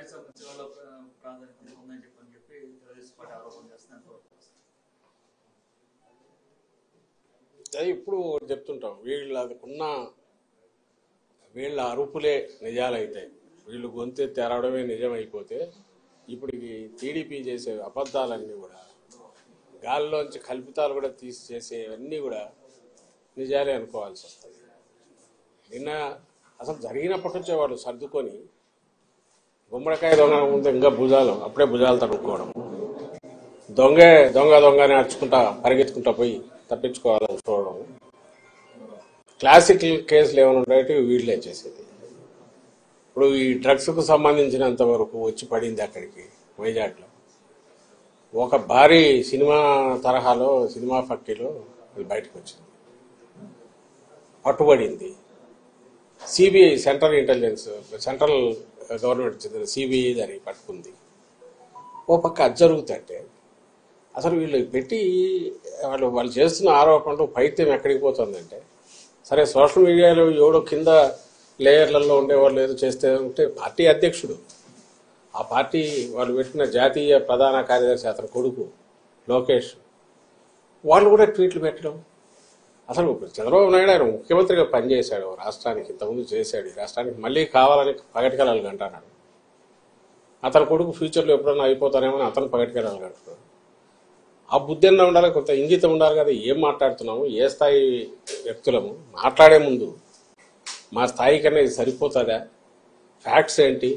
Party సంబంధించిన వాళ్ళ ప్రాధాన్యత ఉందని చెప్పి తెలుగుదేశం పార్టీ ఆరోపణ చేస్తున్నారు. ఇప్పుడు చెప్తుంటాం, వీళ్ళ అరుపులే నిజాలైతే, వీళ్ళు గొంతు తెరవడమే నిజమైపోతే ఇప్పుడు టీడీపీ చేసే అబద్ధాలన్నీ కూడా, గాల్లోంచి కల్పితాలు కూడా తీసి చేసేవన్నీ కూడా నిజాలే అనుకోవాల్సి వస్తుంది. నిన్న అసలు జరిగినప్పటి నుంచే వాళ్ళు సర్దుకొని గుమ్మడికాయ దొంగ ముందు ఇంకా అప్పుడే భుజాలు తడుక్కోవడం, దొంగని అరుచుకుంటా పరిగెత్తుకుంటా పోయి తప్పించుకోవాలని చూడడం, క్లాసిక్ కేసులు ఏమైనా ఉంటాయి వీళ్ళే చేసేది. ఇప్పుడు ఈ డ్రగ్స్కు సంబంధించినంత వరకు వచ్చి పడింది అక్కడికి వైజాగ్లో ఒక భారీ సినిమా తరహాలో, సినిమా ఫ్యాక్టరీలో అది బయటకు వచ్చింది, పట్టుబడింది. సిబిఐ సెంట్రల్ గవర్నమెంట్ చెందిన సిబిఐ దాన్ని పట్టుకుంది. ఓ పక్క అది జరుగుతుంటే అసలు వీళ్ళు పెట్టి వాళ్ళు చేస్తున్న ఆరోపణలు పైత్యం ఎక్కడికి పోతుందంటే, సరే సోషల్ మీడియాలో ఎవడో కింద లేయర్లలో ఉండేవాళ్ళు ఏదో చేస్తే ఉంటే పార్టీ అధ్యక్షుడు, ఆ పార్టీ వాళ్ళు పెట్టిన జాతీయ ప్రధాన కార్యదర్శి అతని కొడుకు లోకేష్, వాళ్ళు కూడా ట్వీట్లు పెట్టడం. అసలు చంద్రబాబు నాయుడు ఆయన ముఖ్యమంత్రిగా పనిచేశాడు రాష్ట్రానికి, ఇంతకుముందు చేశాడు, ఈ రాష్ట్రానికి మళ్ళీ కావాలని పగటికెళ్ళాలి అంటున్నాడు. అతని కొడుకు ఫ్యూచర్లో ఎప్పుడన్నా అయిపోతానేమని అతను పగటికెళ్ళాలి అంటున్నాడు. ఆ బుద్ధి అన్న ఉండాలి, కొంత ఇంగితం ఉండాలి కదా. ఏం మాట్లాడుతున్నాము, ఏ స్థాయి వ్యక్తులము, మాట్లాడే ముందు మా స్థాయి కన్నా ఇది సరిపోతుందా, ఫ్యాక్ట్స్ ఏంటి,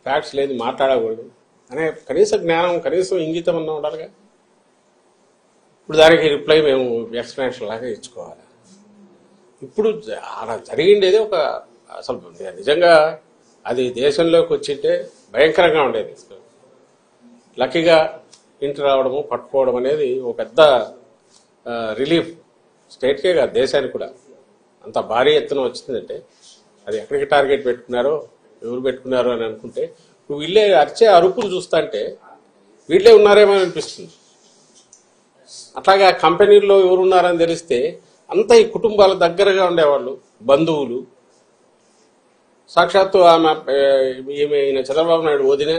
ఫ్యాక్ట్స్ లేదు మాట్లాడకూడదు అనే కనీస జ్ఞానం, కనీసం ఇంగితం అన్న ఉండాలిగా. ఇప్పుడు దానికి రిప్లై మేము ఎక్స్ప్లెనేషన్ లాగా ఇచ్చుకోవాలి. ఇప్పుడు అలా జరిగిండేది అసలు నిజంగా అది దేశంలోకి వచ్చింటే భయంకరంగా ఉండేది. లక్కీగా ఇంటి రావడము, పట్టుకోవడం అనేది ఒక పెద్ద రిలీఫ్, స్టేట్కే కాదు దేశానికి కూడా. అంత భారీ ఎత్తున వచ్చిందంటే అది ఎక్కడికి టార్గెట్ పెట్టుకున్నారో, ఎవరు పెట్టుకున్నారో అని అనుకుంటే, నువ్వు వీళ్ళే అరిచే అరుపులు చూస్తుంటే వీళ్ళే ఉన్నారేమో అనిపిస్తుంది. అట్లాగా కంపెనీల్లో ఎవరున్నారని తెలిస్తే అంతా ఈ కుటుంబాల దగ్గరగా ఉండేవాళ్ళు, బంధువులు. సాక్షాత్తు ఈయన చంద్రబాబు నాయుడు వదిన,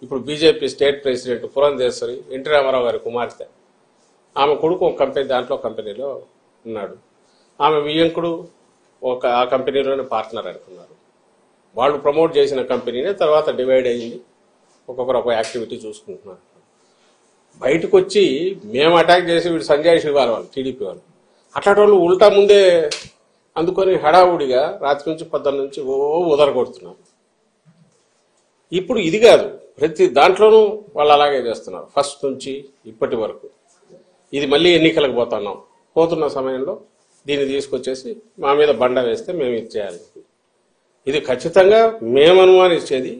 ఇప్పుడు BJP state president Purandeswari, NT Rama Rao గారి కుమార్తె, ఆమె కొడుకు ఒక కంపెనీలో ఉన్నాడు. ఆమె వియ్యంకుడు ఆ కంపెనీలోనే పార్ట్నర్ అనుకున్నారు. వాళ్ళు ప్రమోట్ చేసిన కంపెనీనే తర్వాత డివైడ్ అయ్యింది, ఒక్కొక్కరు ఒక యాక్టివిటీ చూసుకుంటున్నారు. బయటకు వచ్చి మేము అటాక్ చేసి వీడు సంజయ్ శివాల వాళ్ళు, టీడీపీ వాళ్ళు, అట్లాంటి వాళ్ళు ఉల్టా ముందే అందుకొని హడావుడిగా రాత్రి నుంచి 10 నుంచి ఉదరగొడుతున్నారు. ఇప్పుడు ఇది కాదు, ప్రతి దాంట్లోనూ వాళ్ళు అలాగే చేస్తున్నారు ఫస్ట్ నుంచి ఇప్పటి వరకు. ఇది మళ్ళీ ఎన్నికలకు పోతున్న సమయంలో దీన్ని తీసుకొచ్చేసి మా మీద బండ వేస్తే మేము ఇది చేయాలి. ఇది ఖచ్చితంగా మేము అనుమానించేది,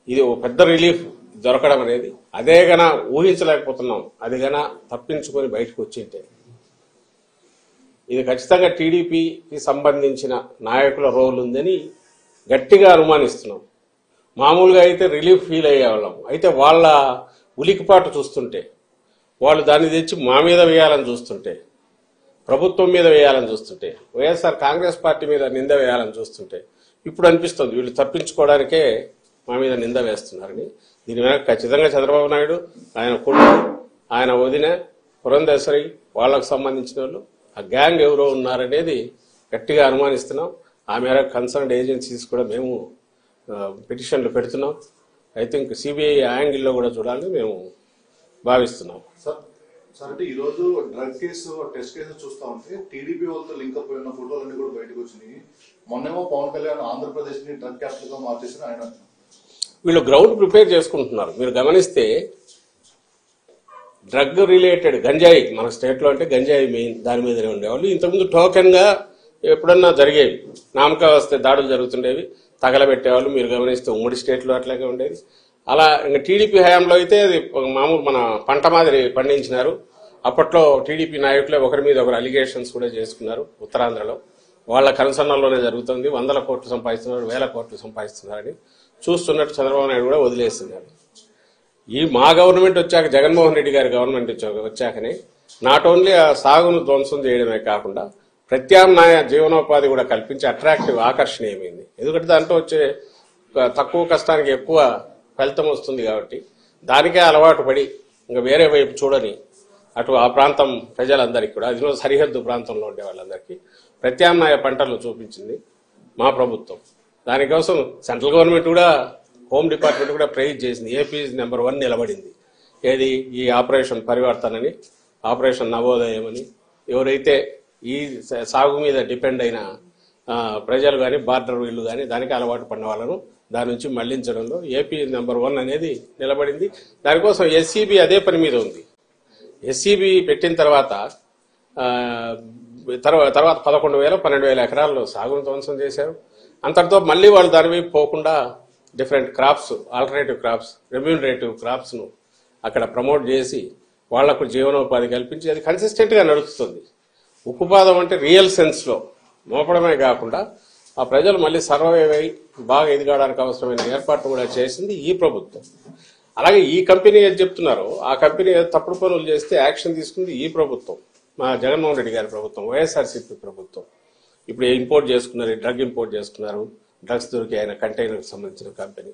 ఇది ఒక పెద్ద రిలీఫ్ దొరకడం అనేది. అదే గన ఊహించలేకపోతున్నాం, అది గన తప్పించుకొని బయటకు వచ్చింటే ఇది ఖచ్చితంగా టీడీపీకి సంబంధించిన నాయకుల రోల్ ఉందని గట్టిగా అనుమానిస్తున్నాం. మామూలుగా అయితే రిలీఫ్ ఫీల్ అయ్యేవాళ్ళం, అయితే వాళ్ళ ఉలికిపాటు చూస్తుంటే, వాళ్ళు దాన్ని తెచ్చి మా మీద వేయాలని చూస్తుంటే, ప్రభుత్వం మీద వేయాలని చూస్తుంటే, వైఎస్ఆర్ కాంగ్రెస్ పార్టీ మీద నింద వేయాలని చూస్తుంటే ఇప్పుడు అనిపిస్తుంది వీళ్ళు తప్పించుకోవడానికే మా మీద నింద వేస్తున్నారని. దీని మీద ఖచ్చితంగా చంద్రబాబు నాయుడు, ఆయన కొడుకు, ఆయన వదిన పురంధేశ్వరి, వాళ్లకు సంబంధించిన వాళ్ళు, ఆ గ్యాంగ్ ఎవరో ఉన్నారనేది గట్టిగా అనుమానిస్తున్నాం. ఆ మేరకు కన్సర్న్డ్ ఏజెన్సీస్ కూడా మేము పిటిషన్లు పెడుతున్నాం. ఐ థింక్ సిబిఐ యాంగిల్లో కూడా చూడాలని మేము భావిస్తున్నాం. సార్ అంటే ఈ రోజు డ్రగ్ కేసు, టెస్ట్ కేసు చూస్తా ఉంటే టీడీపీ వాళ్ళతో లింక్ అప్ అయిన ఫోటోలన్నీ కూడా బయటకు వచ్చినాయి. మొన్నేమో పవన్ కళ్యాణ్ ఆంధ్రప్రదేశ్ ని డ్రగ్ క్యాపిటల్ గా మార్చేసిన ఆయన. వీళ్ళు గ్రౌండ్ ప్రిపేర్ చేసుకుంటున్నారు. మీరు గమనిస్తే డ్రగ్ రిలేటెడ్ గంజాయి, మన స్టేట్ లో అంటే గంజాయి మెయిన్, దాని మీదనే ఉండేవాళ్ళు. ఇంతకుముందు టోకెన్ గా ఎప్పుడన్నా జరిగేవి, నామకా వస్తే దాడులు జరుగుతుండేవి, తగలబెట్టేవాళ్ళు. మీరు గమనిస్తే ఉమ్మడి స్టేట్ లో అట్లాగే ఉండేది. అలా ఇంకా టీడీపీ హయాంలో అయితే అది మామూలు మన పంట మాదిరి పండించినారు. అప్పట్లో టీడీపీ నాయకులే ఒకరి మీద ఒకరు అలిగేషన్స్ కూడా చేసుకున్నారు. ఉత్తరాంధ్రలో వాళ్ళ కన్సర్న్లోనే జరుగుతుంది. 100 కోట్లు సంపాదిస్తున్నారు, 1000 కోట్లు సంపాదిస్తున్నారని చూస్తున్నట్టు చంద్రబాబు నాయుడు కూడా వదిలేస్తున్నారు. ఈ మా గవర్నమెంట్ వచ్చాక, జగన్మోహన్ రెడ్డి గారి గవర్నమెంట్ వచ్చాకనే నాట్ ఓన్లీ ఆ సాగును ధ్వంసం చేయడమే కాకుండా ప్రత్యామ్నాయ జీవనోపాధి కూడా కల్పించి అట్రాక్టివ్, ఆకర్షణీయమైంది. ఎందుకంటే దాంట్లో వచ్చే తక్కువ కష్టానికి ఎక్కువ ఫలితం వస్తుంది కాబట్టి దానికే అలవాటు పడి ఇంకా వేరే వైపు చూడని అటు ఆ ప్రాంతం ప్రజలందరికీ కూడా అది సరిహద్దు ప్రాంతంలో ఉండే వాళ్ళందరికీ ప్రత్యామ్నాయ పంటలను చూపించింది మా ప్రభుత్వం. దానికోసం సెంట్రల్ గవర్నమెంట్ కూడా హోమ్ డిపార్ట్మెంట్ కూడా ప్రైజ్ చేసింది. ఏపీ నెంబర్ 1 నిలబడింది. ఏది ఈ ఆపరేషన్ పరివర్తన అని, ఆపరేషన్ నవోదయం అని. ఎవరైతే ఈ సాగు మీద డిపెండ్ అయిన ప్రజలు కానీ బార్డర్ వీళ్ళు కానీ దానికి అలవాటు పడిన వాళ్ళను దాని నుంచి మళ్లించడంలో ఏపీ నెంబర్ 1 అనేది నిలబడింది. దానికోసం ఎస్సీబీ అదే పని మీద ఉంది. ఎస్సీబీ పెట్టిన తర్వాత 11,000-12,000 ఎకరాల్లో సాగును ధ్వంసం చేశారు. అంతటితో మళ్ళీ వాళ్ళు దాని వైపు పోకుండా different crops, alternative crops, remunerative క్రాప్స్ను అక్కడ ప్రమోట్ చేసి వాళ్లకు జీవనోపాధి కల్పించి అది కన్సిస్టెంట్గా నడుస్తుంది. ఉక్కుపాదం అంటే రియల్ సెన్స్లో మోపడమే కాకుండా ఆ ప్రజలు మళ్ళీ సర్వైవ్ అయి బాగా ఎదగడానికి అవసరమైన ఏర్పాట్లు కూడా చేసింది ఈ ప్రభుత్వం. అలాగే ఈ కంపెనీ ఏది చెప్తున్నారో ఆ కంపెనీ తప్పుడు పనులు చేస్తే యాక్షన్ తీసుకుంది ఈ ప్రభుత్వం, మా జగన్మోహన్ రెడ్డి గారి ప్రభుత్వం, వైఎస్ఆర్సీపీ ప్రభుత్వం. ఇప్పుడు ఇంపోర్ట్ చేసుకున్నారు, డ్రగ్ ఇంపోర్ట్ చేసుకున్నారు, డ్రగ్స్ దొరికి ఆయన కంటైనర్కి సంబంధించిన కంపెనీ.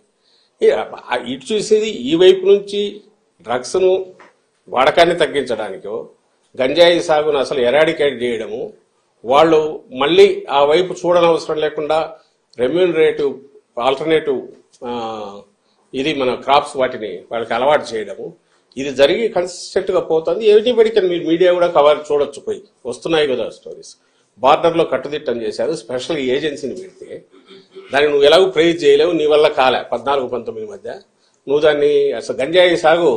ఇటు చూసేది ఈ వైపు నుంచి డ్రగ్స్ను వాడకాన్ని తగ్గించడానికో గంజాయి సాగును అసలు ఎరాడికేట్ చేయడము, వాళ్ళు మళ్ళీ ఆ వైపు చూడనవసరం లేకుండా రెమ్యూనరేటివ్ ఆల్టర్నేటివ్ ఇది మన క్రాప్స్ వాటిని వాళ్ళకి అలవాటు చేయడము, ఇది జరిగి కన్సిస్టెంట్గా పోతుంది. ఎవ్రీబడికి మీరు మీడియా కూడా కవర్ చూడొచ్చు, పోయి వస్తున్నాయి కదా స్టోరీస్. బార్డర్లో కట్టుదిట్టం చేశారు, స్పెషల్ ఏజెన్సీని పెడితే దాన్ని నువ్వు ఎలాగో ప్రైజ్ చేయలేవు, నీ వల్ల కాలే. 14-19 మధ్య నువ్వు దాన్ని అసలు గంజాయి సాగు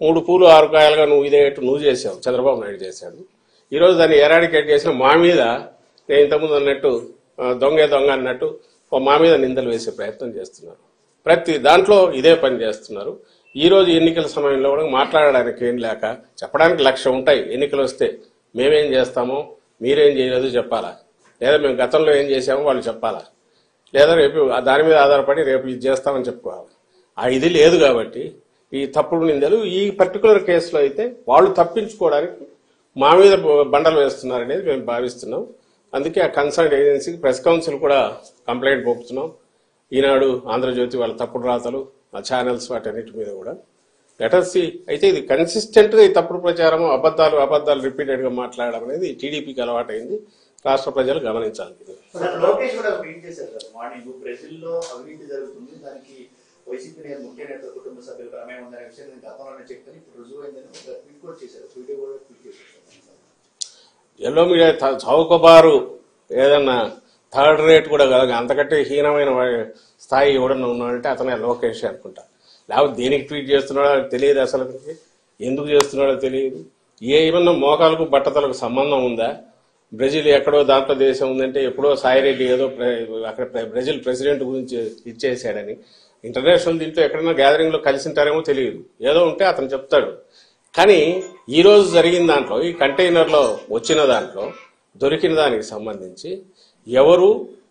3 పూలు 6 కాయలుగా నువ్వు ఇదేట్టు నువ్వు చేసావు, చంద్రబాబు నాయుడు చేశాడు. ఈరోజు దాన్ని ఎరాడికేట్ చేసిన మా మీద నేను ఇంతకుముందు అన్నట్టు దొంగ అన్నట్టు మా మీద నిందలు వేసే ప్రయత్నం చేస్తున్నారు. ప్రతి దాంట్లో ఇదే పని చేస్తున్నారు. ఈరోజు ఎన్నికల సమయంలో కూడా మాట్లాడడానికి ఏం లేక చెప్పడానికి 1,00,000 ఉంటాయి. ఎన్నికలు వస్తే మేమేం చేస్తామో మీరేం చేయలేదు చెప్పాలా, లేదా మేము గతంలో ఏం చేసామో వాళ్ళు చెప్పాలా, లేదా రేపు దాని మీద ఆధారపడి రేపు ఇది చేస్తామని చెప్పుకోవాలి. ఆ ఇది లేదు కాబట్టి ఈ తప్పుడు నిందలు ఈ పర్టికులర్ కేసులో అయితే వాళ్ళు తప్పించుకోవడానికి మా మీద బండలు వేస్తున్నారనేది మేము భావిస్తున్నాం. అందుకే ఆ కన్సర్న్ ఏజెన్సీకి ప్రెస్ కౌన్సిల్ కూడా కంప్లైంట్ పంపుతున్నాం. ఈనాడు, ఆంధ్రజ్యోతి వాళ్ళ తప్పుడు రాతలు, ఆ ఛానల్స్ వాటన్నిటి మీద కూడా లెటర్సీ. అయితే ఇది కన్సిస్టెంట్గా ఈ తప్పుడు ప్రచారం, అబద్ధాలు రిపీటెడ్గా మాట్లాడడం అనేది టీడీపీకి అలవాటైంది. రాష్ట్ర ప్రజలు గమనించాలి. లోకేష్ కూడా ట్వీట్ చేశారు కదా మార్నింగ్, బ్రెజిల్లో అవినీతి జరుగుతుంది, దానికి వైసీపీ ముఖ్య నేత కుటుంబ సభ్యులు ప్రమేయం ఉందనే విషయం గతంలోనే చెప్తాను, ఇప్పుడు రుజువు అయిందని ఒక ట్వీట్ కూడా చేశారు. వీడియో కూడా ట్వీట్ చేశారు. ఎల్లో మీడియా చౌకబారు ఏదన్నా థర్డ్ రేట్ కూడా కాదు, అంతకంటే హీనమైన స్థాయి ఎవడన్నా ఉన్నాడంటే అతనే లోకేష్ అనుకుంటా. లేకపోతే దేనికి ట్వీట్ చేస్తున్నాడో తెలియదు, అసలు ఎందుకు చేస్తున్నాడో తెలియదు. ఏమన్నా మోకాలకు బట్టతలకు సంబంధం ఉందా? బ్రెజిల్ ఎక్కడో దాంట్లో దేశం ఉందంటే ఎప్పుడో సాయిరెడ్డి ఏదో అక్కడ బ్రెజిల్ ప్రెసిడెంట్ గురించి ఇచ్చేసాడని ఇంటర్నేషనల్ దీంట్లో ఎక్కడైనా గ్యాదరింగ్లో కలిసింటారేమో తెలియదు. ఏదో ఉంటే అతను చెప్తాడు. కానీ ఈరోజు జరిగిన దాంట్లో, ఈ కంటైనర్లో వచ్చిన దాంట్లో దొరికిన దానికి సంబంధించి ఎవరు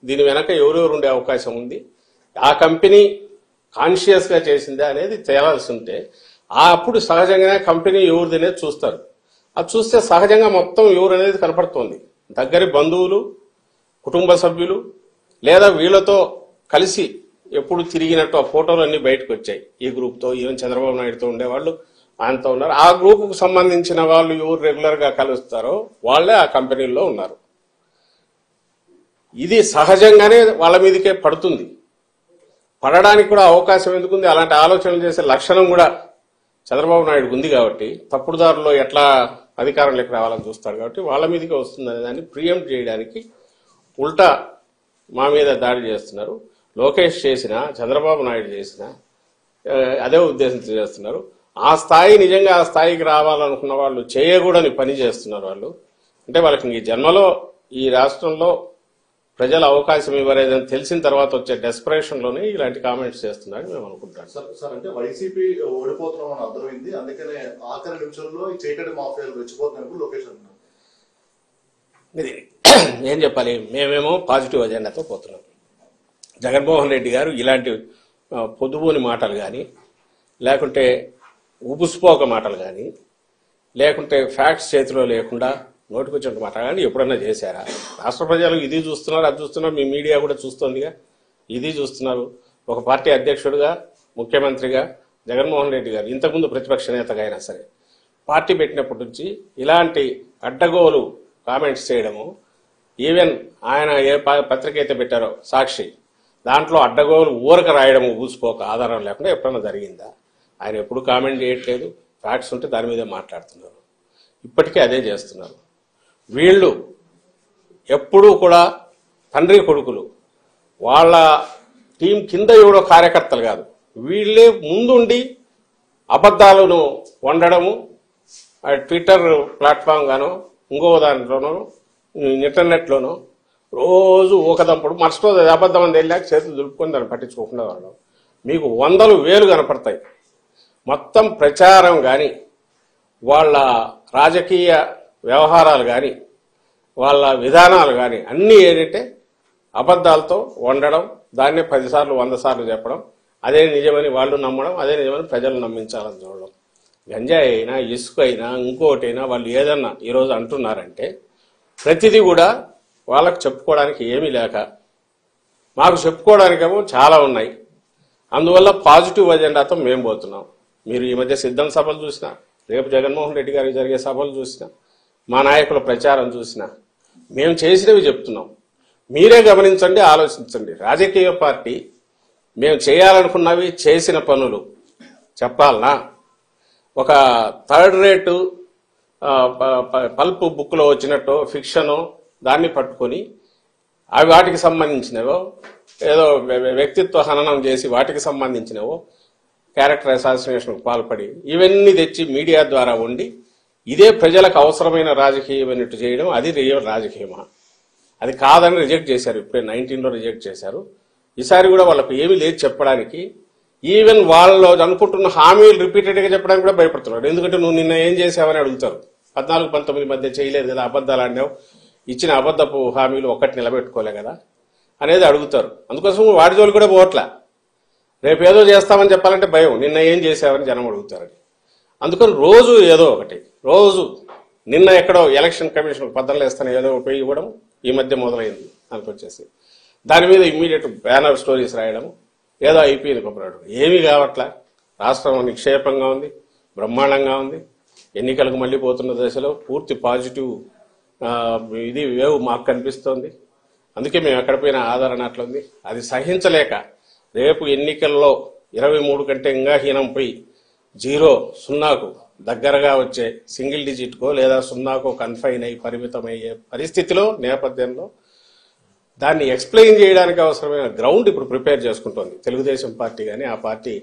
దీని వెనక ఎవరెవరు ఉండే అవకాశం ఉంది, ఆ కంపెనీ కాన్షియస్గా చేసిందా అనేది తేలాల్సి ఉంటే అప్పుడు సహజంగానే కంపెనీ ఎవరిది అనేది చూస్తారు. అది చూస్తే సహజంగా మొత్తం ఎవరు అనేది కనపడుతోంది. దగ్గరి బంధువులు, కుటుంబ సభ్యులు, లేదా వీళ్ళతో కలిసి ఎప్పుడు తిరిగినట్టు ఆ ఫోటోలు అన్ని బయటకు వచ్చాయి. ఈ గ్రూప్తో, ఈవెన్ చంద్రబాబు నాయుడుతో ఉండేవాళ్ళు ఆయనతో ఉన్నారు. ఆ గ్రూపుకు సంబంధించిన వాళ్ళు ఎవరు రెగ్యులర్గా కలుస్తారో వాళ్ళే ఆ కంపెనీల్లో ఉన్నారు. ఇది సహజంగానే వాళ్ళ మీదకే పడుతుంది. పడడానికి కూడా అవకాశం ఎందుకుంది? అలాంటి ఆలోచనలు చేసే లక్షణం కూడా చంద్రబాబు నాయుడు ఉంది కాబట్టి, తప్పుడు దారిలో ఎట్లా అధికారంలోకి రావాలని చూస్తాడు కాబట్టి వాళ్ళ మీదకే వస్తుంది అనే దాన్ని ప్రియంప్ట్ చేయడానికి ఉల్టా మా మీద దాడి చేస్తున్నారు. లోకేష్ చేసినా, చంద్రబాబు నాయుడు చేసినా అదే ఉద్దేశంతో చేస్తున్నారు. ఆ స్థాయి నిజంగా ఆ స్థాయికి రావాలనుకున్న వాళ్ళు చేయకూడని పని చేస్తున్నారు. వాళ్ళు అంటే వాళ్ళకి ఈ జన్మలో ఈ రాష్ట్రంలో ప్రజలు అవకాశం ఇవ్వలేదని తెలిసిన తర్వాత వచ్చే డెస్పరేషన్ లోనే ఇలాంటి కామెంట్స్ చేస్తున్నారని మేము అనుకుంటాం. సార్ అంటే వైసీపీ ఓడిపోతున్నాం అని అర్థమైంది, అందుకనే ఆఖరి నిమిషంలో ఈ చీకటి మాఫియాలు రెచ్చిపోతున్నారు లోకేష్ అంటున్నారు. ఇది ఏం చెప్పాలి, మేమేమో పాజిటివ్ అజెండాతో పోతున్నాం. జగన్మోహన్ రెడ్డి గారు ఇలాంటి పొదుపుని మాటలు కానీ, లేకుంటే ఉబుస్పోక మాటలు కానీ, లేకుంటే ఫ్యాక్ట్స్ చేతిలో లేకుండా నోటికొచ్చిన మాట కానీ ఎప్పుడన్నా చేశారా? రాష్ట్ర ప్రజలు ఇది చూస్తున్నారు, అది చూస్తున్నారు, మీ మీడియా కూడా చూస్తోందిగా, ఇది చూస్తున్నారు. ఒక పార్టీ అధ్యక్షుడిగా, ముఖ్యమంత్రిగా జగన్మోహన్ రెడ్డి గారు ఇంతకుముందు ప్రతిపక్ష నేతగా అయినా సరే పార్టీ పెట్టినప్పటి నుంచి ఇలాంటి అడ్డగోలు కామెంట్స్ చేయడము, ఈవెన్ ఆయన ఏ పత్రిక అయితే పెట్టారో సాక్షి, దాంట్లో అడ్డగోలు ఊరక రాయడము ఊసిపోక ఆధారం లేకుండా ఎప్పుడన్నా జరిగిందా? ఆయన ఎప్పుడు కామెంట్ చేయట్లేదు, ఫ్యాక్ట్స్ ఉంటే దాని మీదే మాట్లాడుతున్నారు. ఇప్పటికే అదే చేస్తున్నారు. వీళ్ళు ఎప్పుడూ కూడా తండ్రి కొడుకులు, వాళ్ళ టీం కింద ఎవడో కార్యకర్తలు కాదు, వీళ్ళే ముందుండి అబద్ధాలను వండడము, ట్విట్టర్ ప్లాట్ఫామ్ గానో ఇంకో దాంట్లోనో ఇంటర్నెట్లోనో రోజు ఊకదంపుడు, మర్చిపోతే అబద్ధం అని వెళ్ళాక చేతులు దులుపుకొని దాన్ని పట్టించుకోకుండా వాళ్ళం. మీకు 100,000 కనపడతాయి. మొత్తం ప్రచారం కానీ, వాళ్ళ రాజకీయ వ్యవహారాలు కానీ, వాళ్ళ విధానాలు కానీ అన్నీ ఏంటంటే అబద్ధాలతో వండడం, దాన్నే 10 సార్లు 100 సార్లు చెప్పడం, అదే నిజమని వాళ్ళు నమ్మడం, అదే నిజమని ప్రజలు నమ్మించాలని చూడడం. గంజాయి అయినా, ఇసుక అయినా, ఇంకోటైనా వాళ్ళు ఏదన్నా ఈరోజు అంటున్నారంటే ప్రతిదీ కూడా వాళ్ళకు చెప్పుకోవడానికి ఏమీ లేక, మాకు చెప్పుకోవడానికేమో చాలా ఉన్నాయి. అందువల్ల పాజిటివ్ అజెండాతో మేము పోతున్నాం. మీరు ఈ మధ్య సిద్ధం సభలు చూసినా, రేపు జగన్మోహన్ రెడ్డి గారికి జరిగే సభలు చూసినా, మా నాయకుల ప్రచారం చూసినా మేము చేసినవి చెప్తున్నాం. మీరే గమనించండి, ఆలోచించండి. రాజకీయ పార్టీ మేము చేయాలనుకున్నవి, చేసిన పనులు చెప్పాలనా? ఒక థర్డ్ రేటు పల్ప్ బుక్లో వచ్చినట్టు ఫిక్షను దాన్ని పట్టుకొని అవి వాటికి సంబంధించినవో, ఏదో వ్యక్తిత్వ హననం చేసి వాటికి సంబంధించినవో, క్యారెక్టర్ అసాసినేషన్కు పాల్పడి ఇవన్నీ తెచ్చి మీడియా ద్వారా ఉండి ఇదే ప్రజలకు అవసరమైన రాజకీయం అన్నట్టు చేయడం, అది రియల్ రాజకీయమా? అది కాదని రిజెక్ట్ చేశారు. ఇప్పుడే 19లో రిజెక్ట్ చేశారు. ఈసారి కూడా వాళ్ళకు ఏమీ లేదు చెప్పడానికి. ఈవెన్ వాళ్ళు అనుకుంటున్న హామీలు రిపీటెడ్గా చెప్పడానికి కూడా భయపడుతున్నారు. ఎందుకంటే నువ్వు నిన్న ఏం చేసావని అడుగుతారు. 14-19 మధ్య చేయలేదు కదా, అబద్ధాలు ఆడినావు, ఇచ్చిన అబద్ధపు హామీలు ఒక్కటి నిలబెట్టుకోలే కదా అనేది అడుగుతారు. అందుకోసం వాడి జోలు కూడా పోవట్లా. రేపు ఏదో చేస్తామని చెప్పాలంటే భయం, నిన్న ఏం చేసావని జనం అడుగుతారని. అందుకని రోజు ఏదో ఒకటి, రోజు నిన్న ఎక్కడో ఎలక్షన్ కమిషన్ పద్ధతులు వేస్తాను ఏదో ఒకటి ఇవ్వడం ఈ మధ్య మొదలైంది. దానికి వచ్చేసి దాని మీద ఇమ్మీడియట్ బ్యానర్ స్టోరీస్ రాయడం, ఏదో అయిపోయింది కొబ్బరాడు. ఏమీ కావట్లా. రాష్ట్రం నిక్షేపంగా ఉంది, బ్రహ్మాండంగా ఉంది. ఎన్నికలకు మళ్ళీ పోతున్న దశలో పూర్తి పాజిటివ్ ఇది వేవ్ మాకు కనిపిస్తోంది. అందుకే మేము ఎక్కడ పోయినా ఆదరణ అట్లుంది. అది సహించలేక రేపు ఎన్నికల్లో 23 కంటే ఇంకా హీనం పోయి 0-0కు దగ్గరగా వచ్చే సింగిల్ డిజిట్కో లేదా 0కో కన్ఫైన్ అయ్యి పరిమితమయ్యే పరిస్థితిలో నేపథ్యంలో దాన్ని ఎక్స్ప్లెయిన్ చేయడానికి అవసరమైన గ్రౌండ్ ఇప్పుడు ప్రిపేర్ చేసుకుంటోంది తెలుగుదేశం పార్టీ కానీ, ఆ పార్టీ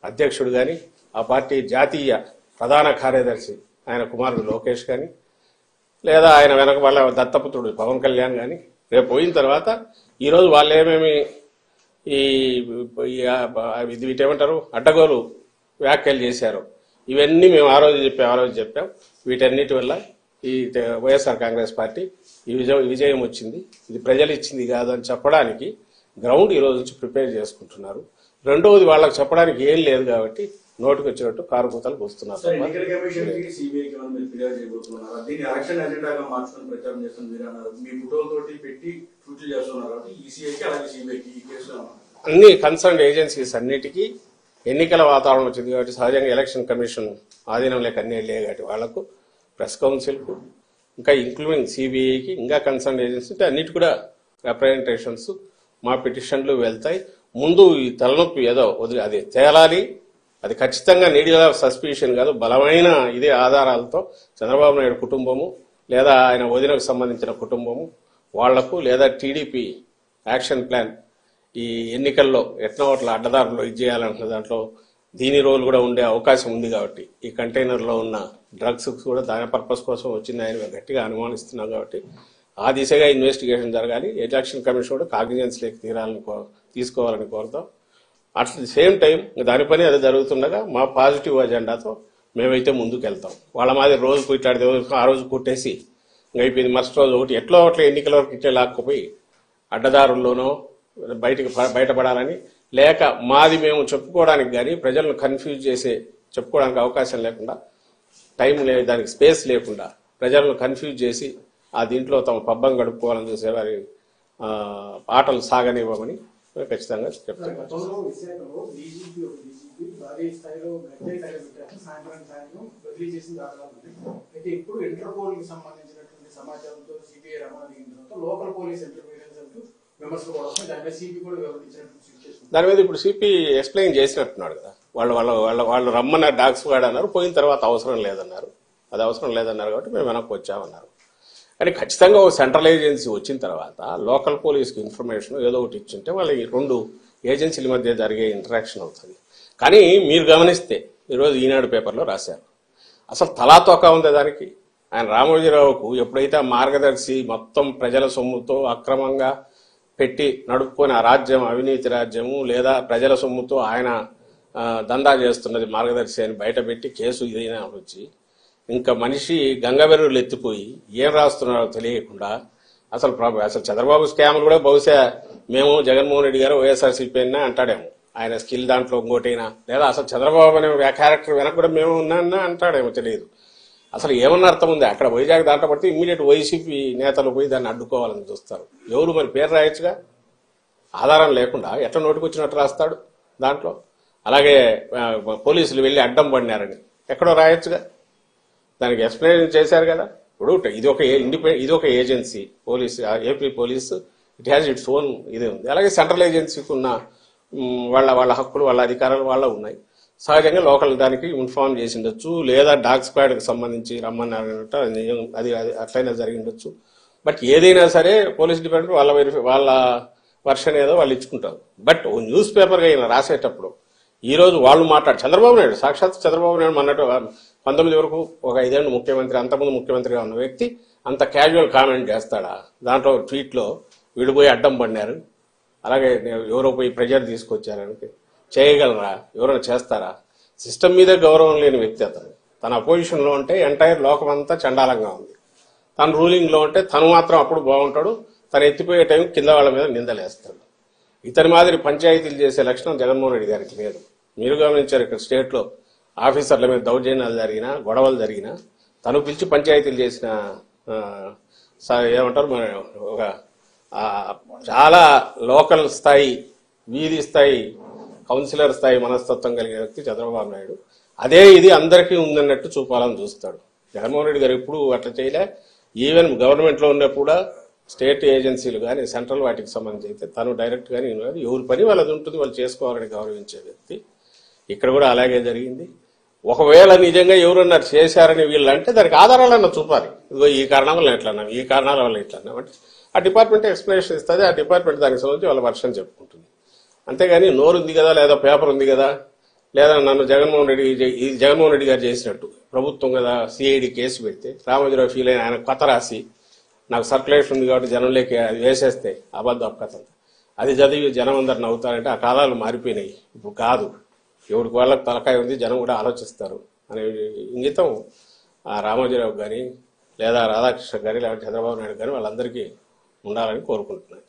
అధ్యక్షుడు కానీ, ఆ పార్టీ జాతీయ ప్రధాన కార్యదర్శి ఆయన కుమారుడు లోకేష్ కానీ, లేదా ఆయన వెనక వాళ్ళ దత్తపుత్రుడు పవన్ కళ్యాణ్ కానీ రేపు పోయిన తర్వాత ఈరోజు వాళ్ళు ఏమేమి వీటేమంటారు అడ్డగోలు వ్యాఖ్యలు చేశారు, ఇవన్నీ మేము ఆ రోజు చెప్పాం. వీటన్నిటి వల్ల ఈ వైఎస్ఆర్ కాంగ్రెస్ పార్టీ ఈ విజయం వచ్చింది, ఇది ప్రజలు ఇచ్చింది కాదు అని చెప్పడానికి గ్రౌండ్ ఈ రోజు నుంచి ప్రిపేర్ చేసుకుంటున్నారు. రెండవది వాళ్ళకి చెప్పడానికి ఏం లేదు కాబట్టి నోటికి వచ్చినట్టు కారు కూతలు కూస్తున్నారు. అన్ని కన్సర్న్ ఏజెన్సీస్ అన్నిటికీ ఎన్నికల వాతావరణం వచ్చింది కాబట్టి సహజంగా ఎలక్షన్ కమిషన్ ఆధీనం లేక అన్నీ వెళ్ళే కాబట్టి వాళ్లకు ప్రెస్ కౌన్సిల్కు ఇంకా ఇంక్లూడింగ్ సిబిఐకి ఇంకా కన్సర్న్ ఏజెన్సీ ఉంటే అన్నిటి కూడా రిప్రజెంటేషన్స్ మా పిటిషన్లు వెళ్తాయి. ముందు ఈ తలనొప్పి ఏదో వదిలి అది తేలాలి. అది ఖచ్చితంగా నీడిల్ ఆఫ్ సస్పిషన్ కాదు, బలమైన ఇదే ఆధారాలతో చంద్రబాబు నాయుడు కుటుంబము లేదా ఆయన వదినకు సంబంధించిన కుటుంబము వాళ్లకు లేదా టీడీపీ యాక్షన్ ప్లాన్ ఈ ఎన్నికల్లో ఎట్లా అడ్డదారుల్లో ఇది చేయాలంటున్న దాంట్లో దీని రోల్ కూడా ఉండే అవకాశం ఉంది కాబట్టి ఈ కంటైనర్లో ఉన్న డ్రగ్స్ కూడా దాని పర్పస్ కోసం వచ్చిందని గట్టిగా అనుమానిస్తున్నాం కాబట్టి ఆ దిశగా ఇన్వెస్టిగేషన్ జరగాలి. ఎలక్షన్ కమిషన్ కూడా కాగ్నిజెన్స్ లేక తీసుకోవాలని కోరుతాం. అట్ ది సేమ్ టైం దాని పని అది జరుగుతుండగా మా పాజిటివ్ అజెండాతో మేమైతే ముందుకు వెళ్తాం. వాళ్ళ మాదిరి రోజు కుట్టాడితే ఆ రోజు కుట్టేసి అయిపోయింది, మరుసటి రోజు ఒకటి ఎట్లా ఎన్నికల వరకు ఇట్లే లాక్కుపోయి అడ్డదారుల్లోనో బయటపడాలని లేక మాది మేము చెప్పుకోవడానికి కానీ ప్రజలను కన్ఫ్యూజ్ చేసే చెప్పుకోవడానికి అవకాశం లేకుండా టైం దానికి స్పేస్ లేకుండా ప్రజలను కన్ఫ్యూజ్ చేసి ఆ దీంట్లో తమ పబ్బం గడుపుకోవాలని చూసేవారి ఆటలు సాగనివ్వమని ఖచ్చితంగా చెప్తాను. గతంలో విశాఖలో డీజీపీ భారీ స్థాయిలో గద్దె తరలిపెట్టారు, సాయంత్రం బదిలీ చేసిన దాఖలాలు ఉన్నాయి. అయితే ఇప్పుడు ఇంటర్పోల్ కి సంబంధించినటువంటి సమాచారంతో సిబిఐ రవాణా దిగిన తర్వాత లోకల్ పోలీస్ ఇంటర్ఫీరెన్స్ అంటూ విమర్శలు కూడా వస్తాయి. దాని మీద సిపి కూడా వివరించినటువంటి సిచ్యువేషన్. దాని మీద ఇప్పుడు సిపి ఎక్స్ప్లెయిన్ చేసినట్టున్నాడు కదా. వాళ్ళు రమ్మన్నారు, డాగ్స్ వాడన్నారు, పోయిన తర్వాత అవసరం లేదన్నారు. అది అవసరం లేదన్నారు కాబట్టి మేము వెనక్కి వచ్చామన్నారు. కానీ ఖచ్చితంగా ఒక సెంట్రల్ ఏజెన్సీ వచ్చిన తర్వాత లోకల్ పోలీస్కి ఇన్ఫర్మేషన్ ఏదో ఒకటి ఇచ్చింటే వాళ్ళ ఈ రెండు ఏజెన్సీల మధ్య జరిగే ఇంటరాక్షన్ అవుతుంది. కానీ మీరు గమనిస్తే ఈరోజు ఈనాడు పేపర్లో రాశారు, అసలు తలాతోక ఉంది దానికి. ఆయన రామోజీరావుకు ఎప్పుడైతే మార్గదర్శి మొత్తం ప్రజల సొమ్ముతో అక్రమంగా పెట్టి నడుపుకొని ఆ రాజ్యం అవినీతి రాజ్యము, లేదా ప్రజల సొమ్ముతో ఆయన దందా చేస్తున్నది మార్గదర్శి అని బయటపెట్టి కేసు ఇదైనా వచ్చి ఇంకా మనిషి గంగవెర్రులు ఎత్తిపోయి ఏం రాస్తున్నారో తెలియకుండా అసలు చంద్రబాబు స్కామ్లు కూడా బహుశా మేము జగన్మోహన్ రెడ్డి గారు వైఎస్ఆర్సీపీ అయినా అంటాడేమో, ఆయన స్కిల్ దాంట్లో ఇంకోటైనా, లేదా అసలు చంద్రబాబు అనే క్యారెక్టర్ వెనక కూడా మేము ఉన్నా అంటాడేమో తెలియదు. అసలు ఏమన్నా అర్థం ఉంది? అక్కడ వైజాగ్ దాంట్లో పడితే ఇమ్మీడియట్ వైసీపీ నేతలు పోయి దాన్ని అడ్డుకోవాలని చూస్తారు. ఎవరు మరి పేరు రాయొచ్చుగా, ఆధారం లేకుండా ఎట్లా నోటికొచ్చినట్టు రాస్తాడు దాంట్లో. అలాగే పోలీసులు వెళ్ళి అడ్డం పడినారని ఎక్కడో రాయొచ్చుగా, దానికి ఎక్స్ప్లెయిన్ చేశారు కదా. ఇప్పుడు ఇది ఒక agency police, AP police it has its own ఇదే ఉంది. అలాగే సెంట్రల్ ఏజెన్సీకి ఉన్న వాళ్ళ హక్కులు, వాళ్ళ అధికారాలు వాళ్ళ ఉన్నాయి. సహజంగా లోకల్ దానికి ఇన్ఫార్మ్ చేసి ఉండొచ్చు, లేదా డాగ్ స్క్వాడ్కి సంబంధించి రమ్మన్నారంట, అది అట్లయినా జరిగి ఉండొచ్చు. బట్ ఏదైనా సరే పోలీస్ డిపార్ట్మెంట్ వాళ్ళ వర్షన్ ఏదో వాళ్ళు ఇచ్చుకుంటారు. బట్ న్యూస్ పేపర్గా ఈయన రాసేటప్పుడు ఈరోజు వాళ్ళు చంద్రబాబు నాయుడు, సాక్షాత్ చంద్రబాబు నాయుడు అన్నట్టు 19 వరకు ఒక 5 ఏళ్ళు ముఖ్యమంత్రి, అంతకుముందు ముఖ్యమంత్రిగా ఉన్న వ్యక్తి అంత క్యాజువల్ కామెంట్ చేస్తాడా? దాంట్లో ట్వీట్లో వీళ్ళు పోయి అడ్డం పడినారు, అలాగే ఎవరో పోయి ప్రెజర్ తీసుకొచ్చారని చేయగలరా? ఎవరైనా చేస్తారా? సిస్టమ్ మీద గౌరవం లేని వ్యక్తి అతను. తన అపోజిషన్లో ఉంటే ఎంటైర్ లోకం అంతా చండాలంగా ఉంది, తన రూలింగ్లో ఉంటే తను మాత్రం అప్పుడు బాగుంటాడు, తను ఎత్తిపోయే టైం కింద వాళ్ళ మీద నిందలేస్తాడు. ఇతని మాదిరి పంచాయతీలు చేసే లక్షణం జగన్మోహన్ రెడ్డి గారికి లేదు. మీరు గమనించారు, ఇక్కడ స్టేట్లో ఆఫీసర్ల మీద దౌర్జన్యాలు జరిగినా, గొడవలు జరిగినా తను పిలిచి పంచాయతీలు చేసిన ఏమంటారు మన ఒక చాలా లోకల్ స్థాయి, వీధి స్థాయి, కౌన్సిలర్ స్థాయి మనస్తత్వం కలిగిన వ్యక్తి చంద్రబాబు నాయుడు. అదే ఇది అందరికీ ఉందన్నట్టు చూపాలని చూస్తాడు. జగన్మోహన్ రెడ్డి గారు ఎప్పుడు అట్లా చేయలే. ఈవెన్ గవర్నమెంట్లో ఉన్నప్పుడు కూడా స్టేట్ ఏజెన్సీలు కానీ సెంట్రల్ వాటికి సంబంధించి అయితే తను డైరెక్ట్ కానీ ఎవరి పని వాళ్ళది ఉంటుంది, వాళ్ళు చేసుకోవాలని గౌరవించే వ్యక్తి. ఇక్కడ కూడా అలాగే జరిగింది. ఒకవేళ నిజంగా ఎవరన్నా చేశారని వీళ్ళు అంటే దానికి ఆధారాలన్నా చూపాలి. ఇదిగో ఈ కారణం వల్ల ఎట్లన్నాం, ఈ కారణాల వల్ల ఎట్లన్నాం అంటే ఆ డిపార్ట్మెంట్ ఎక్స్ప్లెనేషన్ ఇస్తుంది. ఆ డిపార్ట్మెంట్ దానికి సంబంధించి వాళ్ళ వర్షన్ చెప్పుకుంటుంది. అంతేగాని నోరు ఉంది కదా, లేదా పేపర్ ఉంది కదా, లేదా నన్ను జగన్మోహన్ రెడ్డి గారు చేసినట్టు ప్రభుత్వం కదా సిఐడి కేసు పెడితే రామోజీరావు ఫీల్ అయిన ఆయన కథ రాసి నాకు సర్క్యులేషన్ ఉంది కాబట్టి జనంలోకి అది వేసేస్తే అబద్ధం కథ, అది చదివి జనం అందరు నవ్వుతారంటే ఆ కాలాలు మారిపోయినాయి. ఇప్పుడు కాదు, ఎవరికి వాళ్ళకి తలకాయ ఉంది, జనం కూడా ఆలోచిస్తారు అనే ఇంగితం ఆ రామోజీరావు కానీ, లేదా రాధాకృష్ణ కానీ, లేదా చంద్రబాబు నాయుడు కానీ వాళ్ళందరికీ ఉండాలని కోరుకుంటున్నాను.